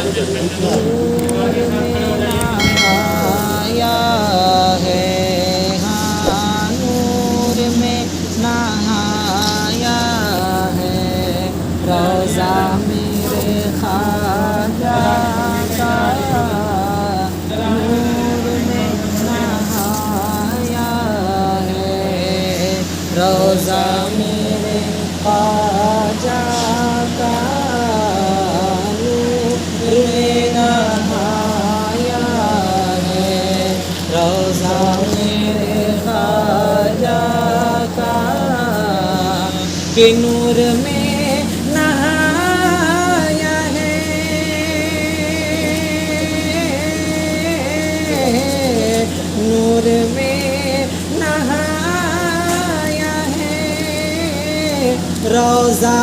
नूर में नहाया है, हाँ नूर में नहाया है, रोज़ा मेरे ख्वाजा का नूर में नहाया है, रोज़ा मेरे ख्वाजा का नूर में नहाया है, रोज़ा मेरे ख्वाजा का कि नूर में नहाया है, नूर में नहाया है, रोज़ा